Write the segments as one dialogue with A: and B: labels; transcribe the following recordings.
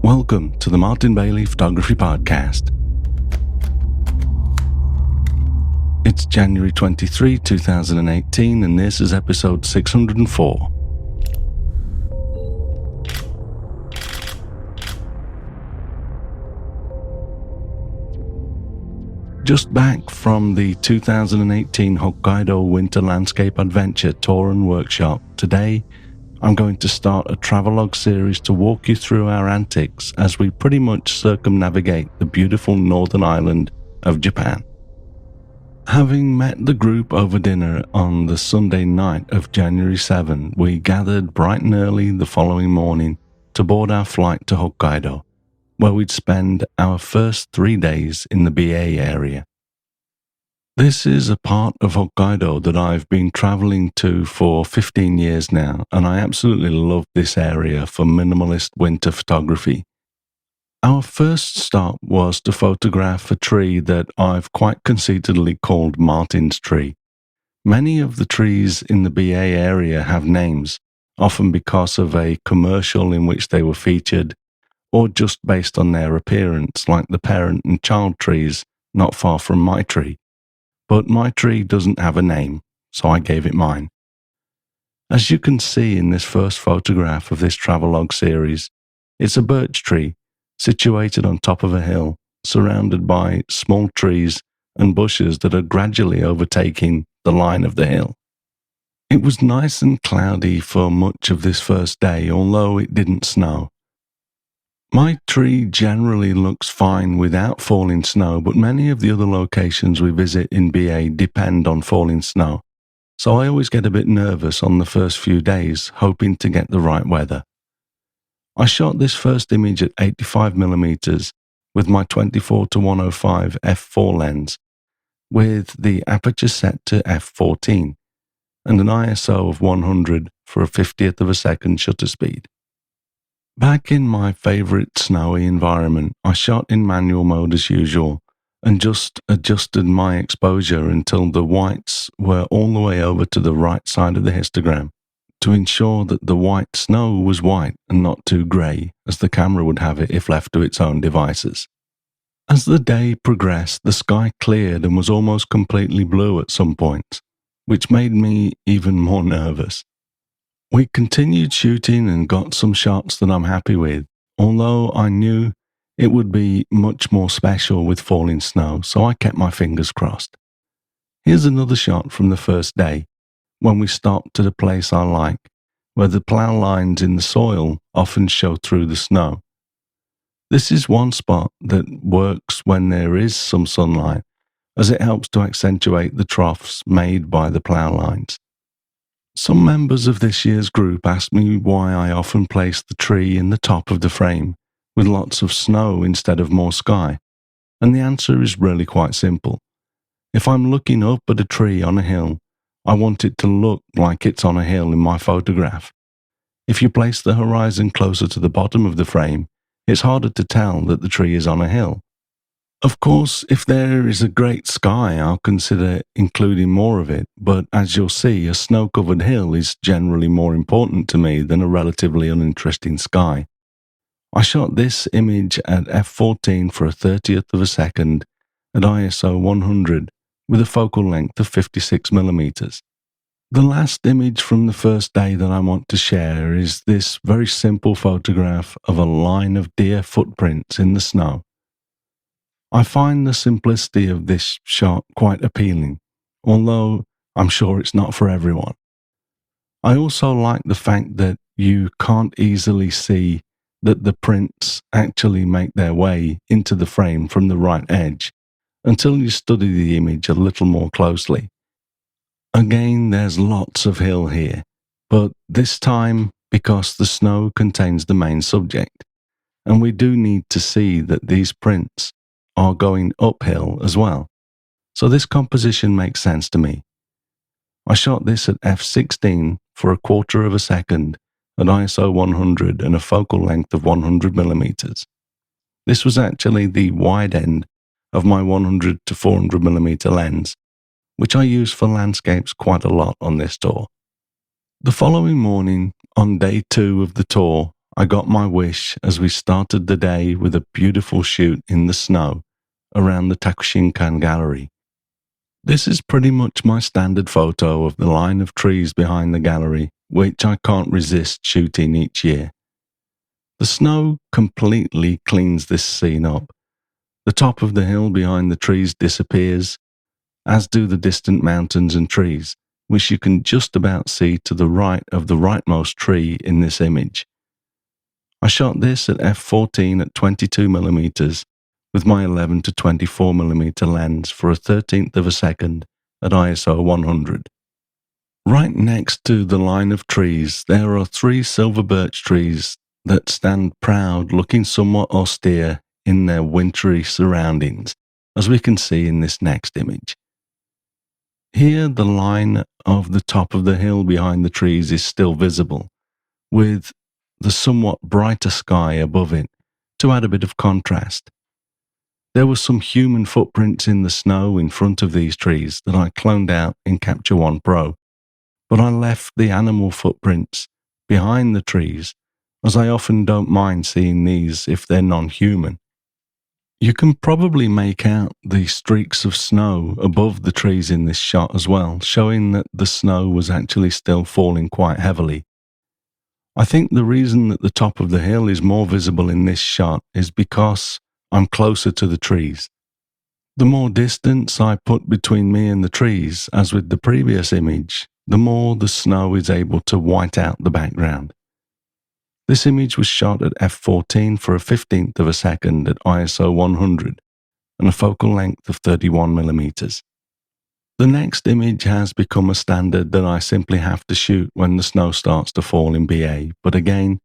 A: Welcome to the Martin Bailey Photography Podcast. It's January 23, 2018, and this is episode 604. Just back from the 2018 Hokkaido Winter Landscape Adventure Tour and Workshop, today I'm going to start a Travelogue series to walk you through our antics as we pretty much circumnavigate the beautiful northern island of Japan. Having met the group over dinner on the Sunday night of January 7, we gathered bright and early the following morning to board our flight to Hokkaido, where we'd spend our first 3 days in the BA area. This is a part of Hokkaido that I've been traveling to for 15 years now, and I absolutely love this area for minimalist winter photography. Our first stop was to photograph a tree that I've quite conceitedly called Martin's tree. Many of the trees in the BA area have names, often because of a commercial in which they were featured, or just based on their appearance, like the parent and child trees not far from my tree. But my tree doesn't have a name, so I gave it mine. As you can see in this first photograph of this Travelogue series, it's a birch tree situated on top of a hill, surrounded by small trees and bushes that are gradually overtaking the line of the hill. It was nice and cloudy for much of this first day, although it didn't snow. My tree generally looks fine without falling snow, but many of the other locations we visit in BA depend on falling snow, so I always get a bit nervous on the first few days, hoping to get the right weather. I shot this first image at 85mm with my 24-105 f4 lens, with the aperture set to f14 and an ISO of 100 for a 50th of a second shutter speed. Back in my favourite snowy environment, I shot in manual mode as usual and just adjusted my exposure until the whites were all the way over to the right side of the histogram to ensure that the white snow was white and not too grey, as the camera would have it if left to its own devices. As the day progressed, the sky cleared and was almost completely blue at some points, which made me even more nervous. We continued shooting and got some shots that I'm happy with, although I knew it would be much more special with falling snow, so I kept my fingers crossed. Here's another shot from the first day, when we stopped at a place I like, where the plough lines in the soil often show through the snow. This is one spot that works when there is some sunlight, as it helps to accentuate the troughs made by the plough lines. Some members of this year's group asked me why I often place the tree in the top of the frame, with lots of snow instead of more sky, and the answer is really quite simple. If I'm looking up at a tree on a hill, I want it to look like it's on a hill in my photograph. If you place the horizon closer to the bottom of the frame, it's harder to tell that the tree is on a hill. Of course, if there is a great sky, I'll consider including more of it, but as you'll see, a snow-covered hill is generally more important to me than a relatively uninteresting sky. I shot this image at f14 for a 30th of a second at ISO 100 with a focal length of 56mm. The last image from the first day that I want to share is this very simple photograph of a line of deer footprints in the snow. I find the simplicity of this shot quite appealing, although I'm sure it's not for everyone. I also like the fact that you can't easily see that the prints actually make their way into the frame from the right edge until you study the image a little more closely. Again, there's lots of hill here, but this time because the snow contains the main subject, and we do need to see that these prints are going uphill as well. So this composition makes sense to me. I shot this at f16 for a quarter of a second at ISO 100 and a focal length of 100mm. This was actually the wide end of my 100 to 400mm lens, which I use for landscapes quite a lot on this tour. The following morning, on day 2 of the tour, I got my wish as we started the day with a beautiful shoot in the snow around the Takushinkan Gallery. This is pretty much my standard photo of the line of trees behind the gallery, which I can't resist shooting each year. The snow completely cleans this scene up. The top of the hill behind the trees disappears, as do the distant mountains and trees, which you can just about see to the right of the rightmost tree in this image. I shot this at f/14 at 22mm with my 11 to 24mm lens for a 13th of a second at ISO 100. Right next to the line of trees, there are 3 silver birch trees that stand proud, looking somewhat austere in their wintry surroundings, as we can see in this next image. Here, the line of the top of the hill behind the trees is still visible, with the somewhat brighter sky above it to add a bit of contrast. There were some human footprints in the snow in front of these trees that I cloned out in Capture One Pro, but I left the animal footprints behind the trees, as I often don't mind seeing these if they're non-human. You can probably make out the streaks of snow above the trees in this shot as well, showing that the snow was actually still falling quite heavily. I think the reason that the top of the hill is more visible in this shot is because I'm closer to the trees. The more distance I put between me and the trees, as with the previous image, the more the snow is able to white out the background. This image was shot at f/14 for a 15th of a second at ISO 100 and a focal length of 31mm. The next image has become a standard that I simply have to shoot when the snow starts to fall in BA, but again,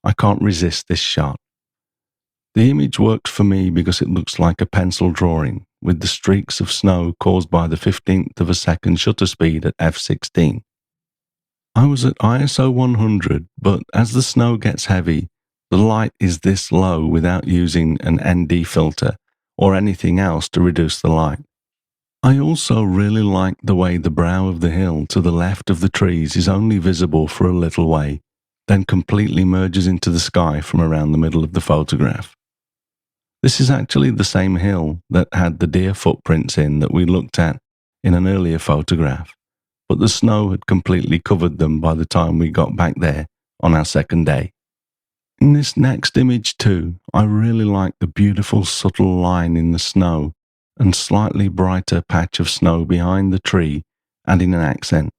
A: I can't resist this shot. The image works for me because it looks like a pencil drawing, with the streaks of snow caused by the 15th of a second shutter speed at f/16. I was at ISO 100, but as the snow gets heavy, the light is this low without using an ND filter or anything else to reduce the light. I also really like the way the brow of the hill to the left of the trees is only visible for a little way, then completely merges into the sky from around the middle of the photograph. This is actually the same hill that had the deer footprints in that we looked at in an earlier photograph, but the snow had completely covered them by the time we got back there on our second day. In this next image too, I really like the beautiful subtle line in the snow and slightly brighter patch of snow behind the tree, adding an accent.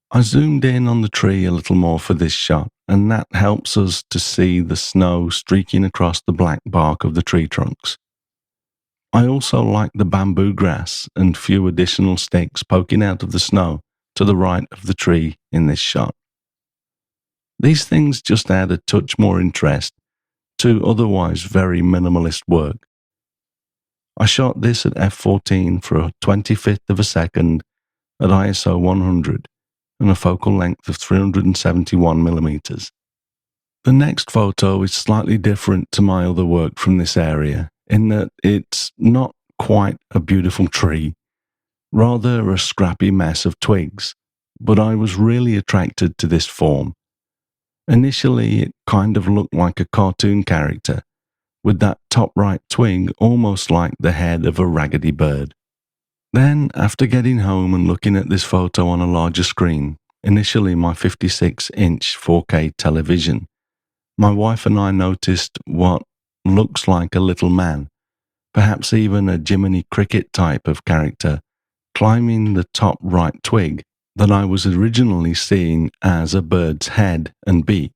A: I zoomed in on the tree a little more for this shot, and that helps us to see the snow streaking across the black bark of the tree trunks. I also like the bamboo grass and few additional sticks poking out of the snow to the right of the tree in this shot. These things just add a touch more interest to otherwise very minimalist work. I shot this at f/14 for a 25th of a second at ISO 100 and a focal length of 371mm. The next photo is slightly different to my other work from this area in that it's not quite a beautiful tree, rather a scrappy mess of twigs, but I was really attracted to this form. Initially, it kind of looked like a cartoon character, with that top right twig almost like the head of a raggedy bird. Then, after getting home and looking at this photo on a larger screen, initially my 56-inch 4K television, my wife and I noticed what looks like a little man, perhaps even a Jiminy Cricket type of character, climbing the top right twig that I was originally seeing as a bird's head and beak.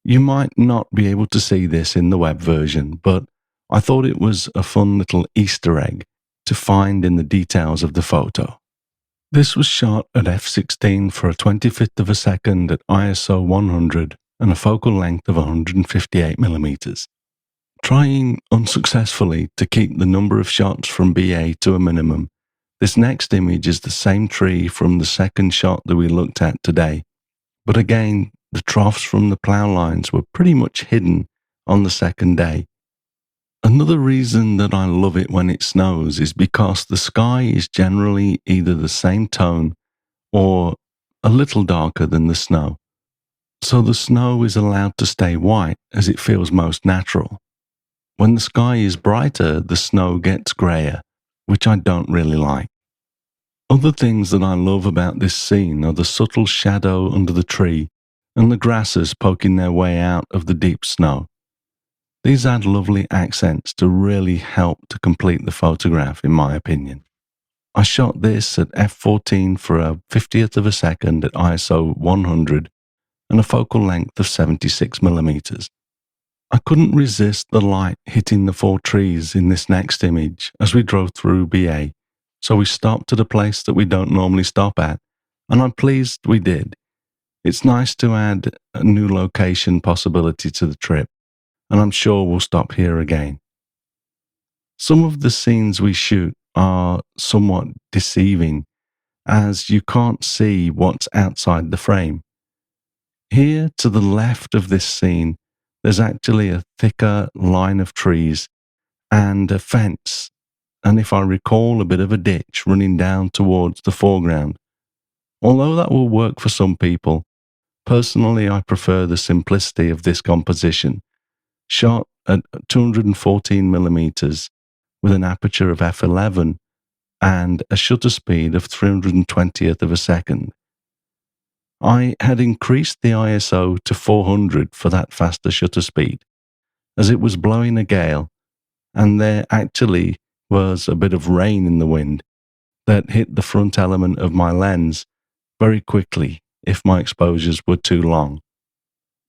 A: You might not be able to see this in the web version, but I thought it was a fun little Easter egg to find in the details of the photo. This was shot at f/16 for a 25th of a second at ISO 100 and a focal length of 158mm. Trying unsuccessfully to keep the number of shots from BA to a minimum, this next image is the same tree from the second shot that we looked at today, but again, the troughs from the plough lines were pretty much hidden on the second day. Another reason that I love it when it snows is because the sky is generally either the same tone or a little darker than the snow. so the snow is allowed to stay white as it feels most natural. When the sky is brighter, the snow gets greyer, which I don't really like. Other things that I love about this scene are the subtle shadow under the tree and the grasses poking their way out of the deep snow. These add lovely accents to really help to complete the photograph, in my opinion. I shot this at f/14 for a 50th of a second at ISO 100 and a focal length of 76mm. I couldn't resist the light hitting the 4 trees in this next image as we drove through BA, so we stopped at a place that we don't normally stop at, and I'm pleased we did. It's nice to add a new location possibility to the trip, and I'm sure we'll stop here again. Some of the scenes we shoot are somewhat deceiving, as you can't see what's outside the frame. Here to the left of this scene, there's actually a thicker line of trees and a fence, and if I recall, a bit of a ditch running down towards the foreground. Although that will work for some people, personally I prefer the simplicity of this composition, shot at 214mm with an aperture of f11 and a shutter speed of 320th of a second. I had increased the ISO to 400 for that faster shutter speed, as it was blowing a gale, and there actually was a bit of rain in the wind that hit the front element of my lens very quickly if my exposures were too long.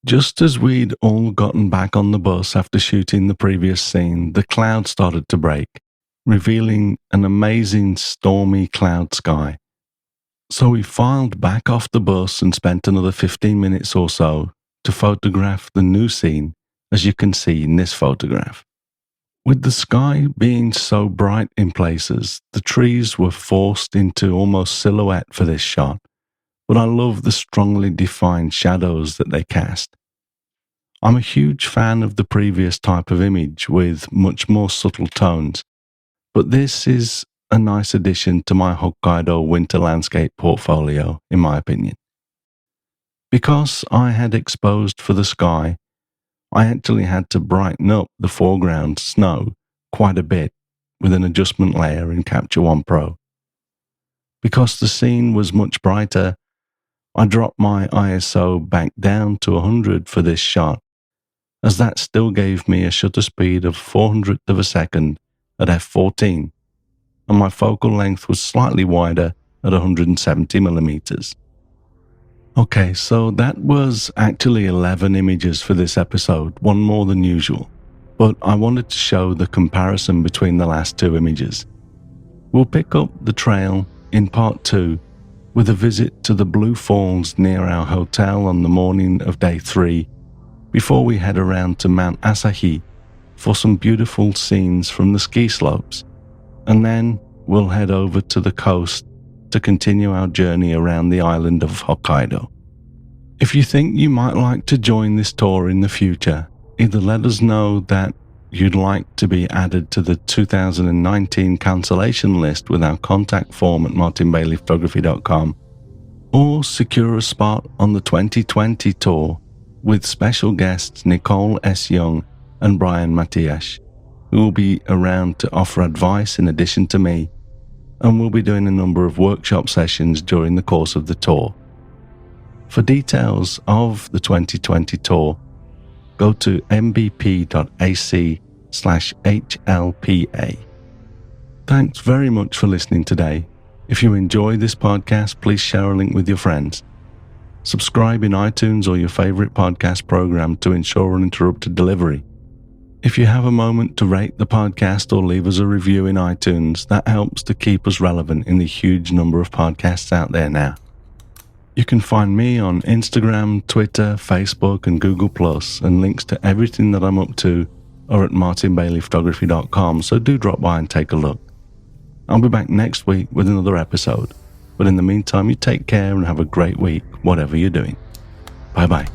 A: Just as we'd all gotten back on the bus after shooting the previous scene, the clouds started to break, revealing an amazing stormy cloud sky. So we filed back off the bus and spent another 15 minutes or so to photograph the new scene, as you can see in this photograph. With the sky being so bright in places, the trees were forced into almost silhouette for this shot, but I love the strongly defined shadows that they cast. I'm a huge fan of the previous type of image with much more subtle tones, but this is a nice addition to my Hokkaido winter landscape portfolio, in my opinion. Because I had exposed for the sky, I actually had to brighten up the foreground snow quite a bit with an adjustment layer in Capture One Pro. Because the scene was much brighter, I dropped my ISO back down to 100 for this shot, as that still gave me a shutter speed of 400th of a second at f/14, and my focal length was slightly wider at 170mm. Okay, so that was actually 11 images for this episode, one more than usual, but I wanted to show the comparison between the last 2 images. We'll pick up the trail in part 2 with a visit to the Blue Falls near our hotel on the morning of day 3, before we head around to Mount Asahi for some beautiful scenes from the ski slopes, and then we'll head over to the coast to continue our journey around the island of Hokkaido. If you think you might like to join this tour in the future, either let us know that you'd like to be added to the 2019 cancellation list with our contact form at martinbaileyphotography.com, or secure a spot on the 2020 tour with special guests Nicole S. Young and Brian Matias, who will be around to offer advice in addition to me, and we'll be doing a number of workshop sessions during the course of the tour. For details of the 2020 tour, go to mbp.ac/HLPA. Thanks very much for listening today. If you enjoy this podcast, please share a link with your friends. Subscribe in iTunes or your favorite podcast program to ensure uninterrupted delivery. If you have a moment to rate the podcast or leave us a review in iTunes, that helps to keep us relevant in the huge number of podcasts out there now. You can find me on Instagram, Twitter, Facebook, and Google+, and links to everything that I'm up to are at martinbaileyphotography.com, so do drop by and take a look. I'll be back next week with another episode, but in the meantime, you take care and have a great week, whatever you're doing. Bye-bye.